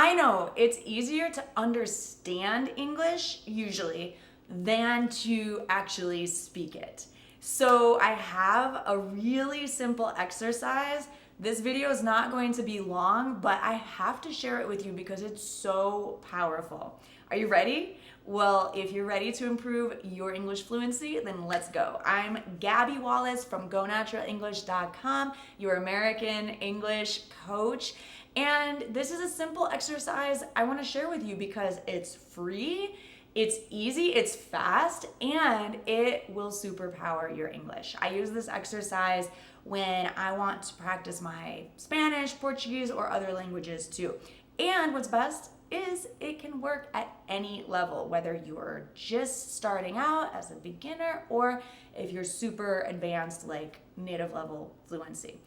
I know it's easier to understand English usually than to actually speak it. So I have a really simple exercise. This video is not going to be long, but I have to share it with you because it's so powerful. Are you ready? Well, if you're ready to improve your English fluency, then let's go. I'm Gabby Wallace from GoNaturalEnglish.com, your American English coach. And this is a simple exercise I want to share with you because it's free, it's easy, it's fast, and it will superpower your English. I use this exercise when I want to practice my Spanish, Portuguese, or other languages too. And what's best is it can work at any level, whether you're just starting out as a beginner or if you're super advanced like native level fluency.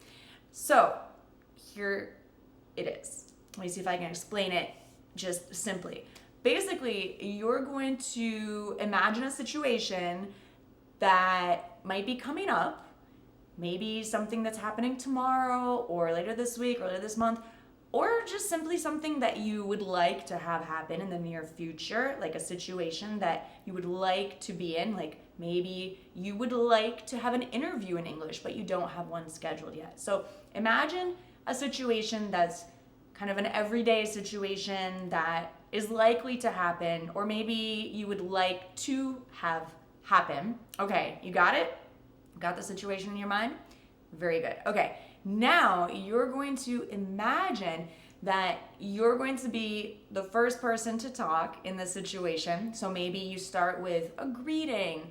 So here it is. Let me see if I can explain it just simply. Basically, you're going to imagine a situation that might be coming up, maybe something that's happening tomorrow or later this week or later this month, or just simply something that you would like to have happen in the near future, like a situation that you would like to be in, like maybe you would like to have an interview in English, but you don't have one scheduled yet. So imagine a situation that's kind of an everyday situation that is likely to happen, or maybe you would like to have happen. Okay, you got it? Got the situation in your mind? Very good. Okay, now you're going to imagine that you're going to be the first person to talk in this situation. So maybe you start with a greeting.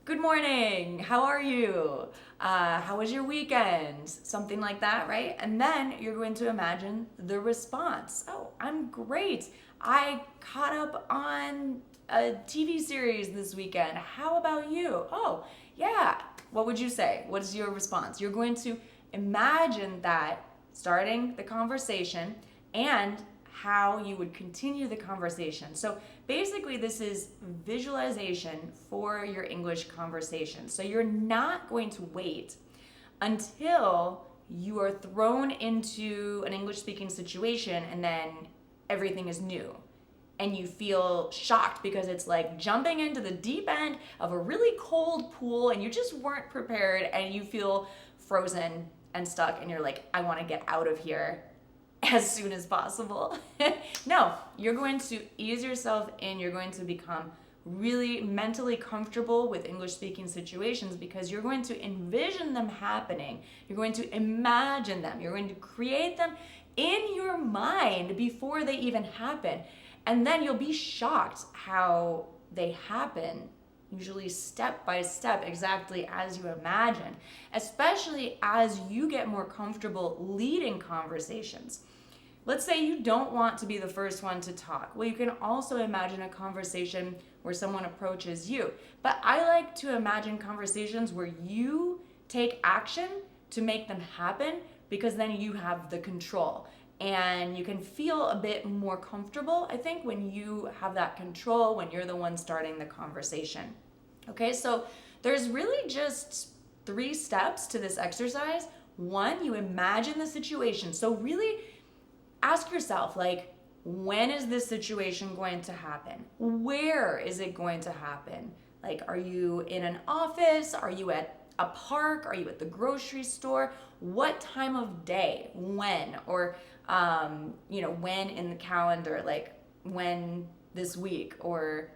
Good morning, how are you? How was your weekend? Something like that, right? And then you're going to imagine the response. Oh, I'm great. I caught up on a TV series this weekend. How about you? Oh, yeah. What would you say? What is your response? You're going to imagine that starting the conversation and how you would continue the conversation. So basically, this is visualization for your English conversation. So you're not going to wait until you are thrown into an English speaking situation and then everything is new. And you feel shocked because it's like jumping into the deep end of a really cold pool and you just weren't prepared and you feel frozen and stuck and you're like, I want to get out of here as soon as possible. No, you're going to ease yourself in. You're going to become really mentally comfortable with English speaking situations because you're going to envision them happening. You're going to imagine them. You're going to create them in your mind before they even happen. And then you'll be shocked how they happen, usually step by step, exactly as you imagine, especially as you get more comfortable leading conversations. Let's say you don't want to be the first one to talk. Well, you can also imagine a conversation where someone approaches you. But I like to imagine conversations where you take action to make them happen because then you have the control. And you can feel a bit more comfortable, I think, when you have that control, when you're the one starting the conversation. Okay, so there's really just 3 steps to this exercise. 1, you imagine the situation. So really ask yourself, like, when is this situation going to happen? Where is it going to happen? Like, are you in an office? Are you at a park? Are you at the grocery store? What time of day? When? Or, when in the calendar? Like, when this week? Or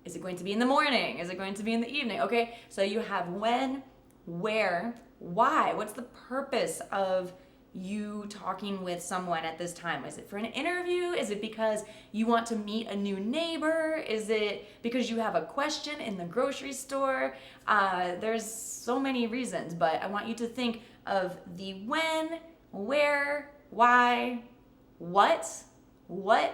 is it going to be in the morning? Is it going to be in the evening? Okay, so you have when, where, why? What's the purpose of you talking with someone at this time? Is it for an interview? Is it because you want to meet a new neighbor? Is it because you have a question in the grocery store? There's so many reasons, but I want you to think of the when, where, why, what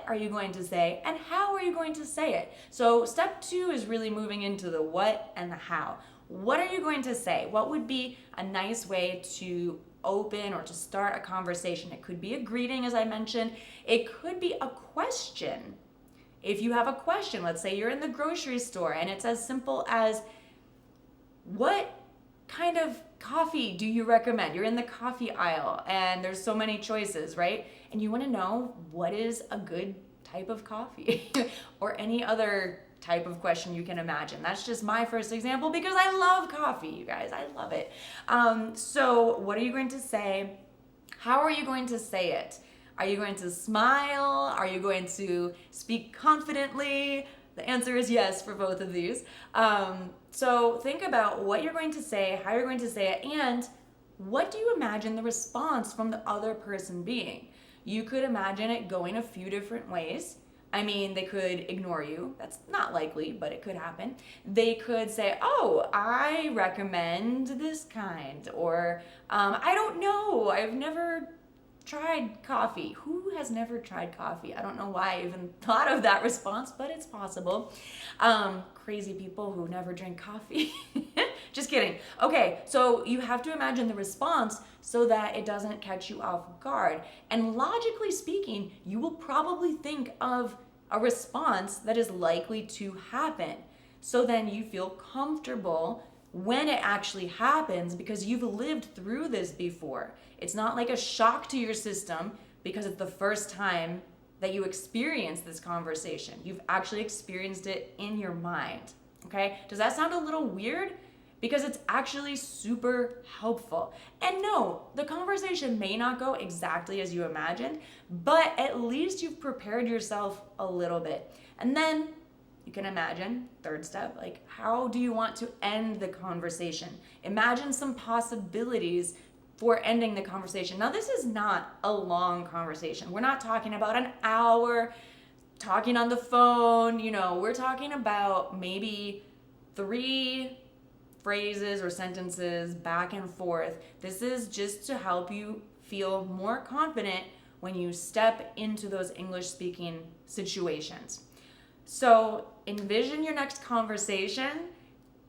are you going to say, and how are you going to say it? So step 2 is really moving into the what and the how. What are you going to say? What would be a nice way to open or to start a conversation? It could be a greeting, as I mentioned. It could be a question. If you have a question, let's say you're in the grocery store and it's as simple as, what kind of coffee do you recommend? You're in the coffee aisle and there's so many choices, right? and you want to know what is a good type of coffee or any other type of question you can imagine. That's just my first example because I love coffee, you guys. I love it. So what are you going to say? How are you going to say it? Are you going to smile? Are you going to speak confidently? The answer is yes for both of these. So think about what you're going to say, how you're going to say it, and what do you imagine the response from the other person being? You could imagine it going a few different ways. I mean, they could ignore you. That's not likely, but it could happen. They could say, oh, I recommend this kind, or I don't know, I've never tried coffee. Who has never tried coffee? I don't know why I even thought of that response, but it's possible. Crazy people who never drink coffee. Just kidding. Okay, so you have to imagine the response so that it doesn't catch you off guard. And logically speaking, you will probably think of a response that is likely to happen. So then you feel comfortable when it actually happens because you've lived through this before. It's not like a shock to your system because it's the first time that you experience this conversation. You've actually experienced it in your mind, okay? Does that sound a little weird? Because it's actually super helpful. And no, the conversation may not go exactly as you imagined, but at least you've prepared yourself a little bit. And then you can imagine, third step, like how do you want to end the conversation? Imagine some possibilities for ending the conversation. Now, this is not a long conversation. We're not talking about an hour talking on the phone. We're talking about maybe 3 phrases or sentences back and forth. This is just to help you feel more confident when you step into those English speaking situations. So envision your next conversation.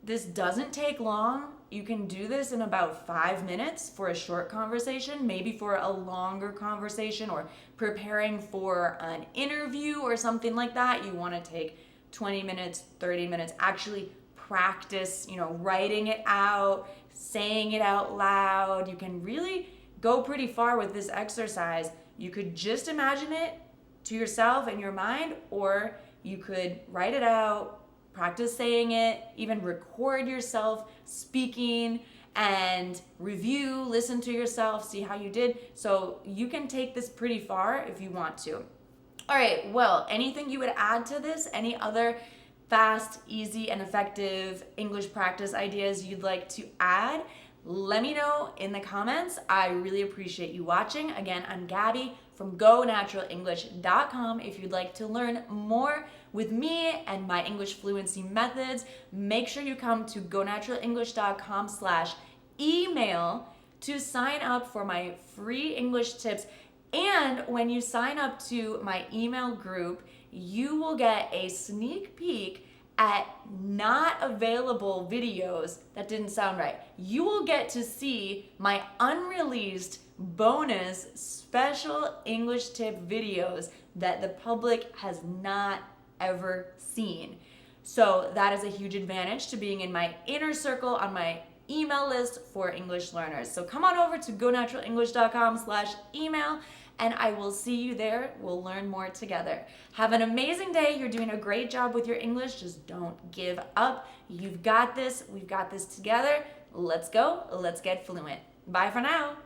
This doesn't take long. You can do this in about 5 minutes for a short conversation, maybe for a longer conversation or preparing for an interview or something like that. You want to take 20 minutes, 30 minutes, actually practice, writing it out, saying it out loud. You can really go pretty far with this exercise. You could just imagine it to yourself in your mind, or you could write it out, practice saying it, even record yourself speaking and review, listen to yourself, see how you did. So you can take this pretty far if you want to. All right, well, anything you would add to this? Any other fast, easy, and effective English practice ideas you'd like to add? Let me know in the comments. I really appreciate you watching. Again, I'm Gabby from GoNaturalEnglish.com. If you'd like to learn more with me and my English fluency methods, make sure you come to GoNaturalEnglish.com/email to sign up for my free English tips. And when you sign up to my email group, you will get a sneak peek at not available videos. That didn't sound right. You will get to see my unreleased bonus special English tip videos that the public has not ever seen. So that is a huge advantage to being in my inner circle on my email list for English learners. So come on over to GoNaturalEnglish.com/email and I will see you there. We'll learn more together. Have an amazing day. You're doing a great job with your English. Just don't give up. You've got this. We've got this together. Let's go. Let's get fluent. Bye for now.